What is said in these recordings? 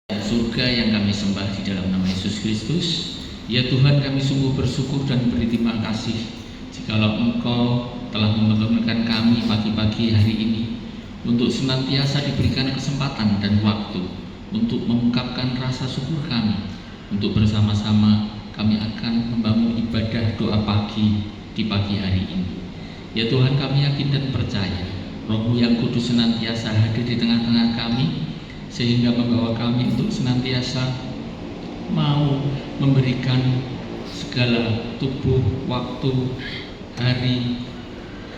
Surga yang kami sembah di dalam nama Yesus Kristus. Ya Tuhan, kami sungguh bersyukur dan berterima kasih jikalau Engkau telah mempertemukan kami pagi-pagi hari ini untuk senantiasa diberikan kesempatan dan waktu untuk mengungkapkan rasa syukur kami, untuk bersama-sama kami akan membangun ibadah doa pagi di pagi hari ini. Ya Tuhan, kami yakin dan percaya Roh-Mu yang kudus senantiasa hadir di tengah-tengah kami, sehingga membawa kami untuk senantiasa mau memberikan segala tubuh, waktu, hari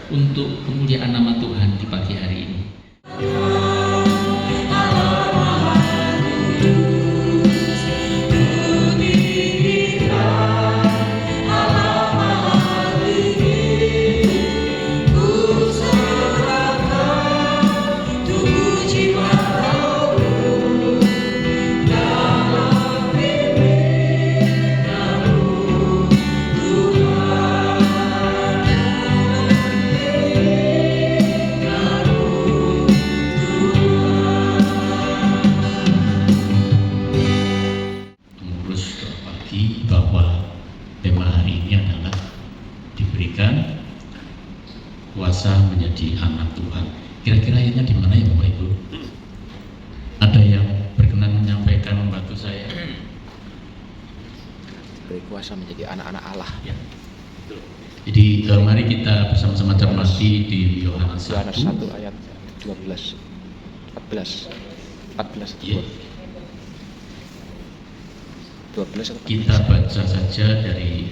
untuk kemuliaan nama Tuhan di pagi hari ini. Bahwa tema hari ini adalah diberikan kuasa menjadi anak Tuhan. Kira-kira ayatnya di mana ya Bapak Ibu? Ada yang berkenan menyampaikan, membantu saya? Beri kuasa menjadi anak-anak Allah. Ya. Jadi mari kita bersama-sama cermati di Yohanes 1 ayat 12, 14, 14 ya. 12 atau 14? Kita baca saja dari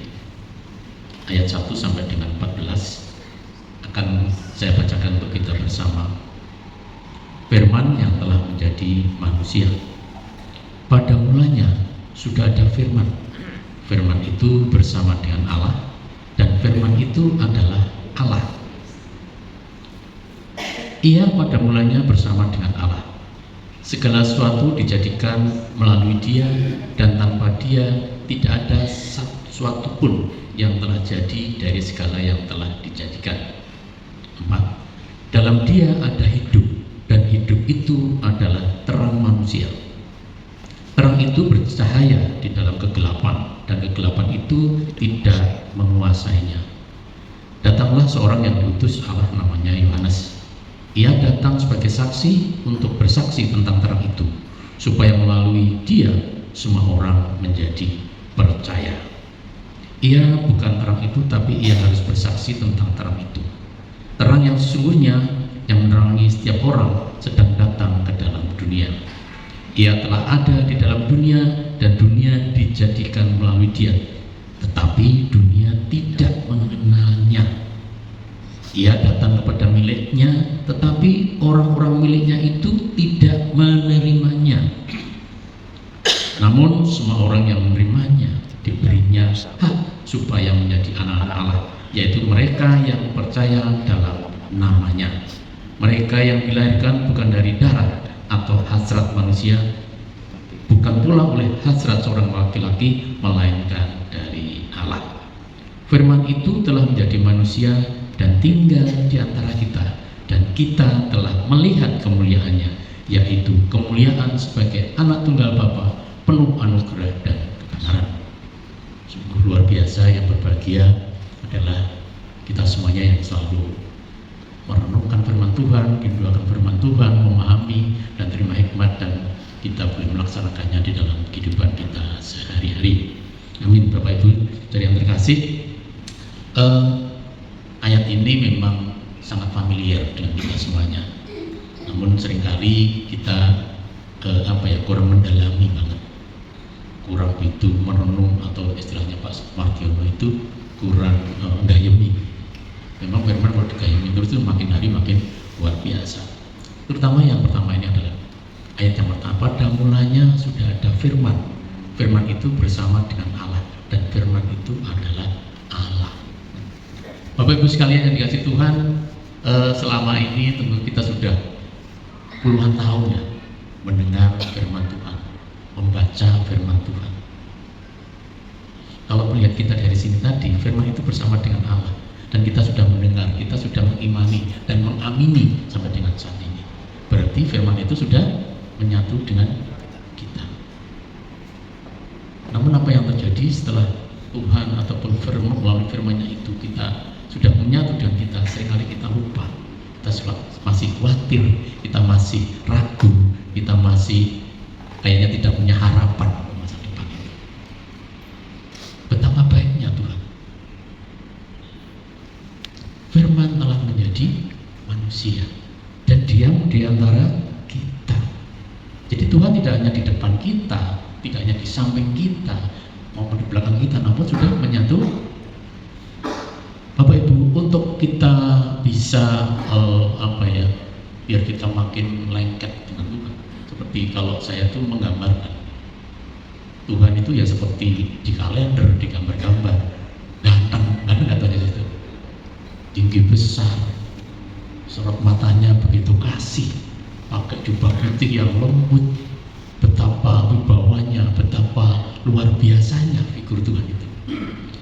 ayat 1 sampai dengan 14. Akan saya bacakan untuk kita bersama. Firman yang telah menjadi manusia. Pada mulanya sudah ada firman. Firman itu bersama dengan Allah, dan firman itu adalah Allah. Ia pada mulanya bersama dengan Allah. Segala sesuatu dijadikan melalui Dia, dan tanpa Dia tidak ada sesuatu pun yang telah jadi dari segala yang telah dijadikan. 4. Dalam Dia ada hidup, dan hidup itu adalah terang manusia. Terang itu bercahaya di dalam kegelapan, dan kegelapan itu tidak menguasainya. Datanglah seorang yang diutus Allah, namanya Yohanes. Ia datang sebagai saksi untuk bersaksi tentang terang itu, supaya melalui Dia semua orang menjadi percaya. Ia bukan terang itu, tapi ia harus bersaksi tentang terang itu. Terang yang sesungguhnya yang menerangi setiap orang sedang datang ke dalam dunia. Ia telah ada di dalam dunia, dan dunia dijadikan melalui Dia, tetapi dunia tidak mengenalnya. Ia datang kepada miliknya, tetapi orang-orang miliknya itu tidak menerimanya. Namun semua orang yang menerimanya diberinya hak supaya menjadi anak-anak Allah, yaitu mereka yang percaya dalam namanya. Mereka yang dilahirkan bukan dari darah atau hasrat manusia, bukan pula oleh hasrat seorang laki-laki, melainkan dari Allah. Firman itu telah menjadi manusia dan tinggal di antara kita, dan kita telah melihat kemuliaannya, yaitu kemuliaan sebagai anak tunggal Bapa, penuh anugerah dan kebenaran. Sungguh luar biasa. Yang berbahagia adalah kita semuanya yang selalu merenungkan firman Tuhan, mendoakan firman Tuhan, memahami dan terima hikmat, dan kita boleh melaksanakannya di dalam kehidupan kita sehari-hari. Amin. Bapak Ibu dari yang terkasih, ayat ini memang sangat familiar dengan kita semuanya. Namun seringkali kita kurang mendalami banget, kurang begitu merenung, atau istilahnya Pak Mardiono itu kurang gayemi. Memang firman kalau digayemi terus itu makin hari makin luar biasa. Terutama yang pertama ini adalah ayat yang pertama. Pada mulanya sudah ada firman. Firman itu bersama dengan Allah, dan firman itu adalah Allah. Bapak Ibu sekalian yang dikasih Tuhan, selama ini tentu kita sudah puluhan tahun ya mendengar firman Tuhan, membaca firman Tuhan. Kalau melihat kita dari sini tadi, firman itu bersama dengan Allah, dan kita sudah mendengar, kita sudah mengimani dan mengamini sampai dengan saat ini. Berarti firman itu sudah menyatu dengan kita. Jadi setelah Tuhan ataupun firman melalui firman-Nya itu kita sudah menyatu dengan kita, seringkali kita lupa, kita masih khawatir, kita masih ragu, kita masih kayaknya tidak punya harapan untuk masa depan itu. Betapa baiknya Tuhan. Firman telah menjadi manusia dan diam di antara kita. Jadi Tuhan tidak hanya di depan kita, tidak hanya di samping kita, maupun di belakang kita, namun sudah menyatu. Bapak Ibu, untuk kita bisa biar kita makin lengket dengan Tuhan. Seperti kalau saya tuh menggambarkan Tuhan itu ya seperti di kalender, di gambar-gambar, ganteng, katanya itu, tinggi besar, sorot matanya begitu kasih, pakai jubah putih yang lembut, betapa wibawanya, betapa luar biasanya figur Tuhan itu.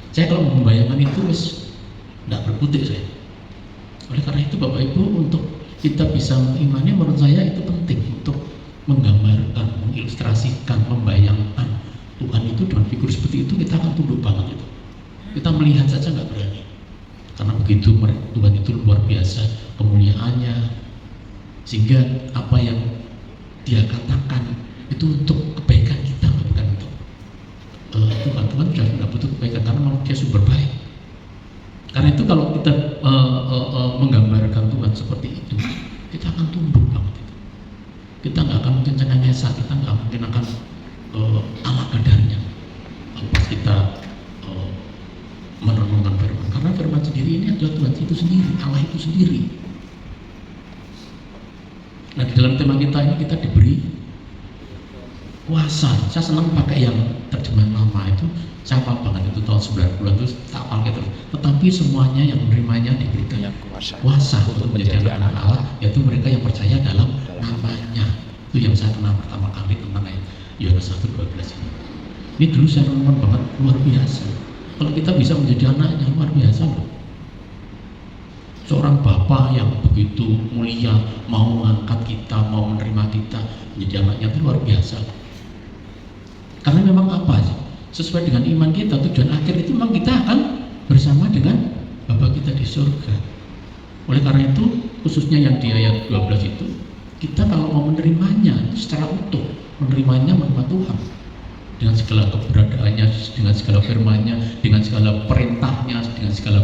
Saya kalau membayangkan itu tidak berkutik saya. Oleh karena itu Bapak Ibu, untuk kita bisa mengimani, menurut saya itu penting untuk menggambarkan, mengilustrasikan, membayangkan Tuhan itu dengan figur seperti itu, kita akan tunduk banget itu. Kita melihat saja nggak berani, karena begitu Tuhan itu luar biasa kemuliaannya, sehingga apa yang Dia katakan itu untuk kebaikan kita, bukan untuk Tuhan sudah tidak butuh kebaikan karena memang Dia sumber baik. Karena itu kalau kita menggambarkan Tuhan seperti itu, kita akan tunduk banget itu. Kita nggak akan mungkin cengengesan, kita nggak mungkin akan ala kadarnya pas kita merenungkan firman. Karena firman sendiri ini adalah Tuhan itu sendiri, Allah itu sendiri. Nah, di dalam tema kita ini kita diberi kuasa. Saya senang pakai yang terjemahan lama itu, saya hafal banget itu tahun 90-an itu tak pakai terus. Tetapi semuanya yang menerimanya diberikan kuasa untuk menjadi anak Allah, yaitu mereka yang percaya dalam namanya. Itu yang saya kenal pertama kali tentang ayat Yohanes 1:12 ini. Ini dulu saya renungkan banget, luar biasa. Kalau kita bisa menjadi anaknya, luar biasa loh. Seorang Bapa yang begitu mulia mau mengangkat kita, mau menerima kita menjadi anaknya, itu luar biasa. Karena memang apa sih? Sesuai dengan iman kita, tujuan akhir itu memang kita akan bersama dengan Bapa kita di surga. Oleh karena itu, khususnya yang di ayat 12 itu, kita kalau mau menerimanya secara utuh, menerimanya menerima Tuhan dengan segala keberadaannya, dengan segala firman-Nya, dengan segala perintahnya, dengan segala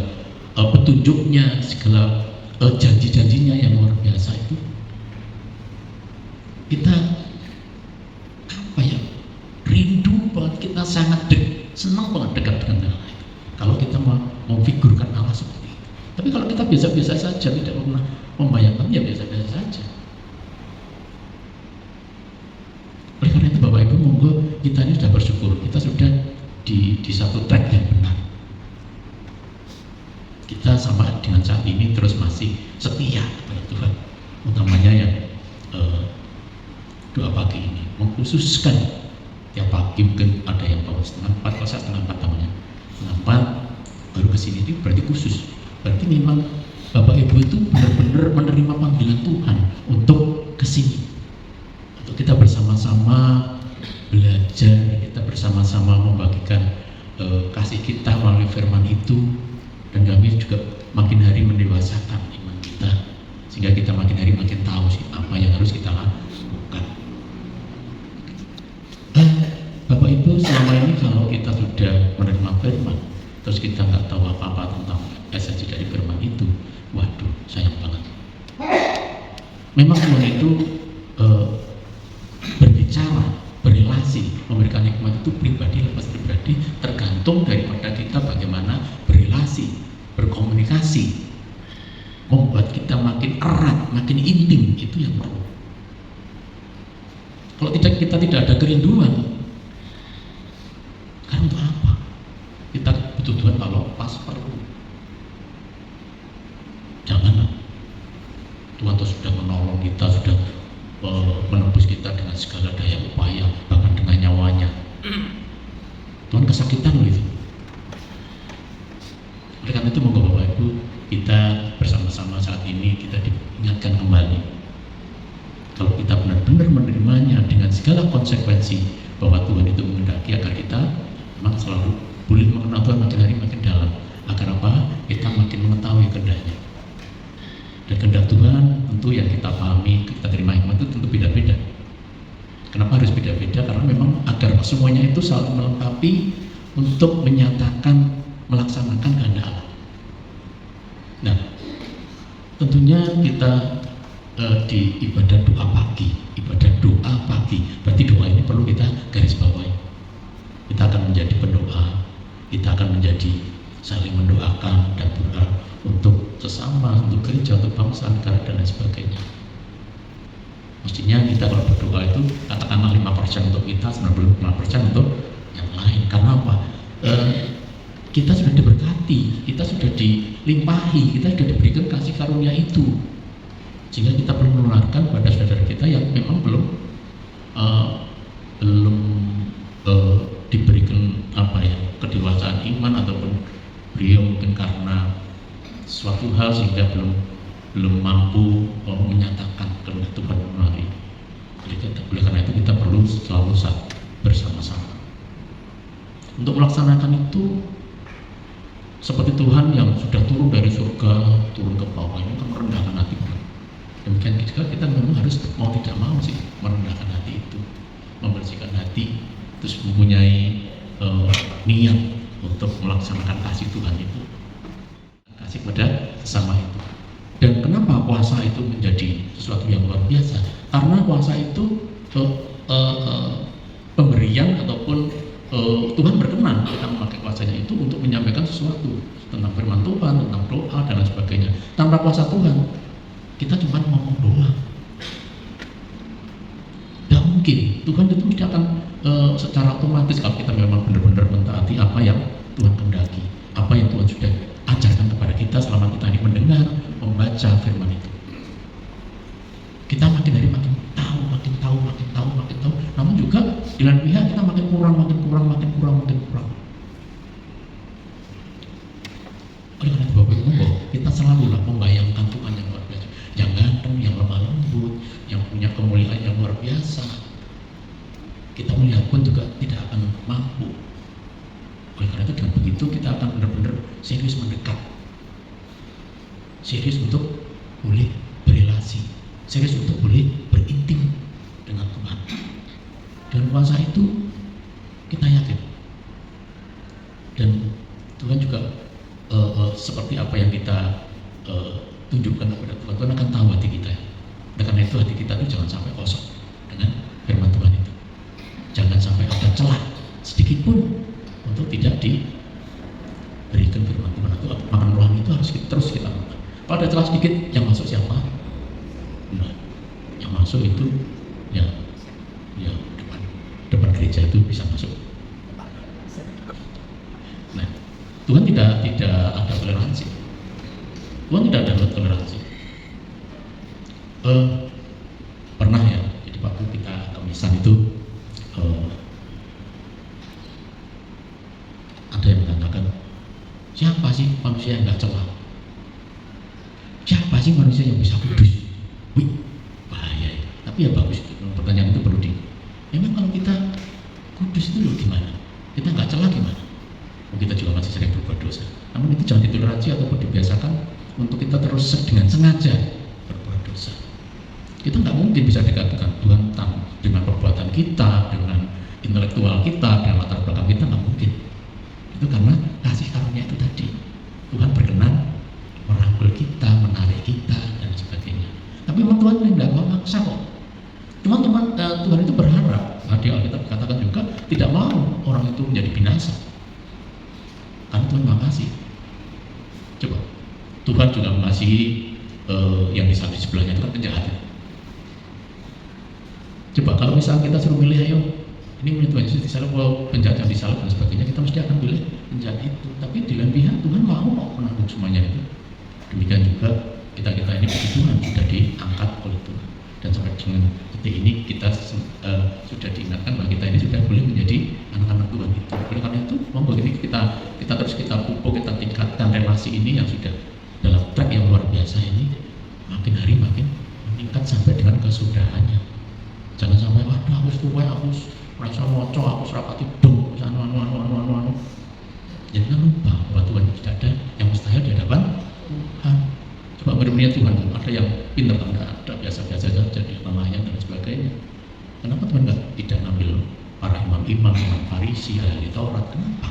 petunjuknya, segala janji-janjinya yang luar biasa itu, kita rindu banget, kita sangat senang banget dekat dengan Allah itu. Kalau kita mau memfigurkan Allah seperti itu. Tapi kalau kita biasa-biasa saja, tidak pernah membayangkan, ya biasa-biasa saja. Oleh karena itu Bapak Ibu, monggo kita ini sudah bersyukur, kita sudah di satu track yang benar. Kita sama dengan saat ini terus masih setia kepada Tuhan, utamanya yang doa pagi ini mengkhususkan tiap pagi. Mungkin ada yang bawa setengah 4, kalau saya setengah 4 tahunnya, setengah 4 baru kesini, itu berarti khusus. Berarti memang Bapak Ibu itu benar-benar menerima panggilan Tuhan untuk kesini, untuk kita bersama-sama belajar, kita bersama-sama membagikan kasih kita melalui firman itu, dan kami juga makin hari mendewasakan iman kita, sehingga kita makin hari makin tahu sih apa yang harus kita lakukan. Bapak Ibu, selama ini kalau kita sudah menerima firman, terus kita nggak tahu apa-apa tentang esensi dari firman itu, waduh, sayang banget. Memang Tuhan itu berbicara, berrelasi, memberikan hikmat itu pribadi lepas pribadi, tergantung daripada kita bagaimana berrelasi, berkomunikasi, membuat kita makin erat, makin intim, itu yang perlu. Kalau kita tidak ada kerinduan, kan untuk apa? Kita butuh Tuhan kalau pas perlu. Janganlah Tuhan itu sudah menolong kita, sudah menembus kita dengan segala daya upaya, bahkan dengan nyawanya. Tuhan kesakitan loh itu. Oleh karena itu monggo Bapak Ibu, kita bersama-sama saat ini kita diingatkan kembali, kalau kita benar-benar menerimanya dengan segala konsekuensi, bahwa Tuhan itu menghendaki agar kita memang selalu boleh mengenal Tuhan makin hari makin dalam. Agar apa? Kita makin mengetahui kehendaknya. Dan kehendak Tuhan tentu yang kita pahami, kita terima hikmat itu tentu beda-beda. Kenapa harus beda-beda? Karena memang agar semuanya itu saling melengkapi untuk menyatakan, melaksanakan kehendak Allah. Nah, tentunya kita di ibadah doa pagi, berarti doa ini perlu kita garis bawahi. Kita akan menjadi pendoa, kita akan menjadi saling mendoakan dan berdoa untuk sesama, untuk gereja, untuk bangsa, negara dan lain sebagainya. Mestinya kita kalau berdoa itu katakanlah 5% untuk kita, 95% untuk yang lain. Karena apa? Kita sudah diberkati, kita sudah dilimpahi, kita sudah diberikan kasih karunia itu, sehingga kita perlu menularkan pada saudara kita yang memang belum diberikan kedewasaan iman, ataupun beliau mungkin karena suatu hal sehingga belum mampu menyatakan kehendak Tuhan melalui. Oleh karena itu kita perlu selalu bersama-sama untuk melaksanakan itu. Seperti Tuhan yang sudah turun dari surga, turun ke bawah, ini kan merendahkan hati Tuhan. Demikian juga kita memang harus mau tidak mau sih merendahkan hati itu, membersihkan hati, terus mempunyai niat untuk melaksanakan kasih Tuhan itu, kasih pada sesama itu. Dan kenapa puasa itu menjadi sesuatu yang luar biasa? Karena puasa itu pemberian ataupun Tuhan berkenan kita memakai puasanya itu untuk menyampaikan sesuatu tentang firman Tuhan, tentang doa dan lain sebagainya. Tanpa puasa Tuhan, kita cuma ngomong doang. Tidak mungkin. Tuhan itu mesti akan secara otomatis kalau kita memang benar-benar mentaati apa yang Tuhan kehendaki, apa yang Tuhan sudah ajarkan kepada kita selama kita ini mendengar, membaca firman itu. Kita makin hari makin tahu. Namun juga di lain pihak kita makin kurang. Oleh karena itu Bapak Ibu, kita selalulah membayangkan Tuhan yang luar biasa, yang ganteng, yang lemah lembut, yang punya kemuliaan yang luar biasa. Kita melihat pun juga tidak akan mampu. Oleh karena itu dengan begitu kita akan benar-benar serius mendekat, serius untuk boleh berrelasi, serius untuk boleh berintim dengan Tuhan. Dan puasa itu kita yakin, dan Tuhan juga seperti apa yang kita tunjukkan kepada Tuhan, Tuhan akan tahu hati kita. Dan karena itu hati kita itu jangan sampai kosong dengan firman Tuhan itu. Jangan sampai ada celah sedikit pun untuk tidak diberikan firman Tuhan itu. Makan rohani itu harus terus kita makan. Kalau ada celah sedikit, yang masuk siapa? Nah, yang masuk itu ya depan gereja itu bisa masuk. Nah, Tuhan tidak ada toleransi. Tuhan tidak ada toleransi. Pernah ya, jadi waktu kita kemisan itu ada yang mengatakan, siapa sih manusia yang nggak celah? Siapa sih manusia yang bisa kudus? Wih, bahaya ya. Tapi ya bagus itu. Pertanyaan itu perlu memang kalau kita kudus itu loh gimana? Kita nggak celah gimana? Kita juga masih sering berbuat dosa. Namun itu jangan ditoleransi ataupun dibiasakan untuk kita terus dengan sengaja berbuat dosa. Kita nggak mungkin bisa dikatakan Tuhan dengan perbuatan kita, dengan intelektual kita, dengan latar belakang kita, nggak mungkin. Itu karena kasih karunia itu tadi. Tuhan berkenan merangkul kita, menarik kita dan sebagainya. Tapi memang Tuhan tidak memaksa kok. Tuhan itu berharap. Di Alkitab katakan juga tidak mau orang itu menjadi binasa. Karena Tuhan mengasihi. Coba, Tuhan juga mengasihi yang di sebelahnya itu kan penjahat. Coba kalau misalnya kita suruh milih, ayo ini menurut Tuhan Yesus disalib, kalau penjahat yang disalib dan sebagainya, kita mesti akan pilih penjahat itu. Tapi di lain pihak Tuhan mau menanggung semuanya itu. Demikian juga kita ini puji Tuhan sudah diangkat oleh Tuhan. Dan sampai dengan detik ini kita sudah diingatkan bahwa kita ini sudah boleh menjadi anak-anak Tuhan itu. Oleh karena itu, monggo ini kita terus kita pupuk, kita tingkatkan relasi ini yang sudah dalam track yang luar biasa ini, makin hari makin meningkat sampai dengan kesudahannya. Jangan sampai waduh aku tua, aku merasa moco, aku serapati dong, anu imam Farisi, ahli Taurat. Kenapa?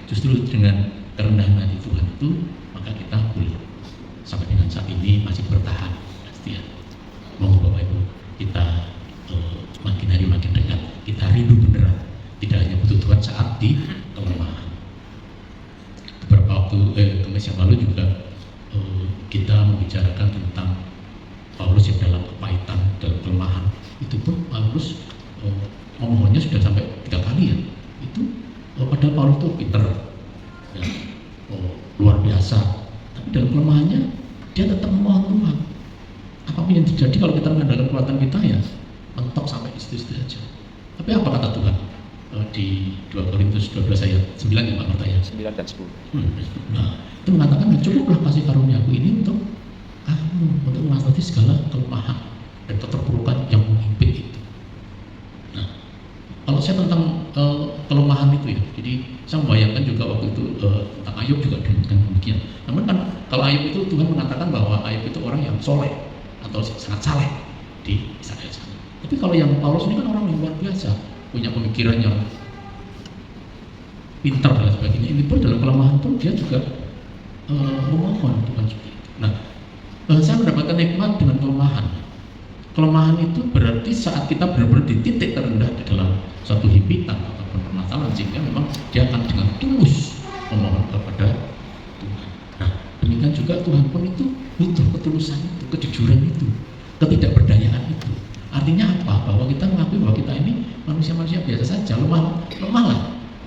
Justru dengan kerendahan hati Tuhan itu, maka kita boleh sampai dengan saat ini masih bertahan. Pasti ya. Mohon Bapak Ibu, kita makin hari makin dekat. Kita rindu beneran. Tidak hanya butuh Tuhan saat di kelemahan. Beberapa waktu Kamis yang lalu juga kita membicarakan tentang Paulus yang dalam kepahitan, dalam kelemahan. Itu pun Paulus memohonnya sudah sampai 3 kali ya. Itu padahal Paulus itu pinter, ya, luar biasa. Tapi dalam kelemahannya dia tetap memohon Tuhan. Apapun yang terjadi kalau kita mengandalkan kekuatan kita ya mentok sampai situ-situ aja. Tapi apa kata Tuhan? Di 2 Korintus 12 ayat 9 ya Pak Marta ya? 9 dan 10. Nah, itu mengatakan cukuplah kasih karuniaku ini untuk kamu, untuk mengatasi segala kelemahan dan keterpurukan yang menghimpit itu. Nah, kalau saya tentang kelemahan itu ya, jadi saya membayangkan juga waktu itu tentang Ayub juga demikian. Namun kan kalau Ayub itu Tuhan mengatakan bahwa Ayub itu orang yang soleh atau sangat saleh di Israel sana. Tapi kalau yang Paulus ini kan orang yang luar biasa, punya pemikiran yang pintar dan sebagainya. Ini pun dalam kelemahan pun dia juga memohon Tuhan seperti itu. Nah, saya mendapatkan nikmat dengan kelemahan. Kelemahan itu berarti saat kita benar-benar di titik terendah di dalam suatu himpitan ataupun permasalahan, sehingga memang dia akan dengan tulus memohon kepada Tuhan. Nah, demikian juga Tuhan pun itu butuh ketulusan itu, kejujuran itu, ketidakberdayaan itu. Artinya apa? Bahwa kita mengakui bahwa kita ini manusia-manusia biasa saja, lemah lah.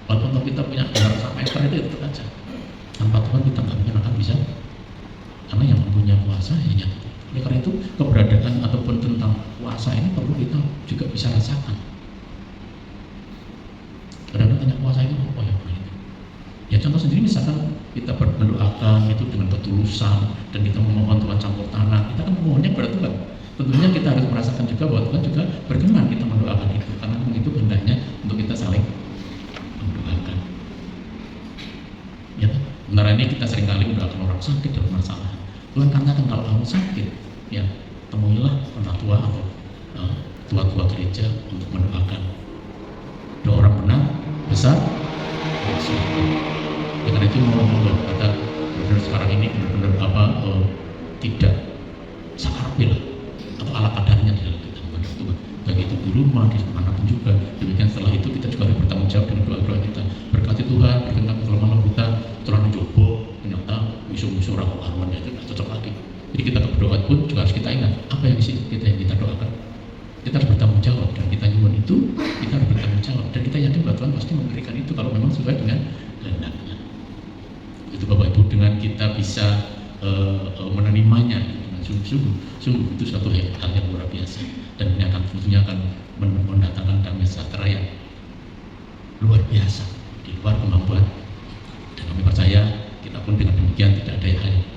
Walaupun kita punya gelar 1 meter itu tetap aja. Tanpa Tuhan kita nggak mungkin akan bisa, karena yang mempunyai kuasa hanya Tuhan. Oleh karena itu keberadaan ataupun tentang kuasa ini perlu kita juga bisa rasakan. Kadang-kadang tanya kuasa itu apa ya? Ya contoh sendiri misalkan kita mendoakan itu dengan ketulusan dan kita memohon Tuhan campur tangan, kita kan memohonnya kepada Tuhan. Tentunya kita harus merasakan juga bahwa Tuhan juga berkenan kita mendoakan itu, karena itu hendaknya untuk kita saling mendoakan. Ya, benar ini kita seringkali mendoakan orang sakit dalam masalah. Tuhan katakan kalau kamu sakit, ya temuilah penatua atau tua-tua gereja untuk mendoakan. Doa orang benar besar. Ya, karena itu mohon kata benar sekarang ini benar-benar tidak sakarpil atau ala kadarnya di dalam kita kepada Tuhan. Baik itu di rumah, di manapun juga. Demikian setelah itu kita juga harus bertanggung jawab dengan doa-doa kita. Berkati Tuhan, berikan kami kelemahan kita, telah mencoba ternyata musuh-musuh orang karuannya itu tidak cocok lagi. Jadi kita berdoa pun juga harus kita ingat apa yang kita doakan. Kita harus bertanggung jawab dan kita nyuwun itu, kita harus bertanggung jawab dan kita yakin bahwa Tuhan pasti memberikan itu kalau memang sesuai dengan kehendaknya. Itu Bapak Ibu, dengan kita bisa menerimanya dengan sungguh itu suatu hal yang luar biasa, dan ini akan tentunya akan mendatangkan damai sejahtera yang luar biasa di luar kemampuan, dan kami percaya kita pun dengan demikian tidak ada hal yang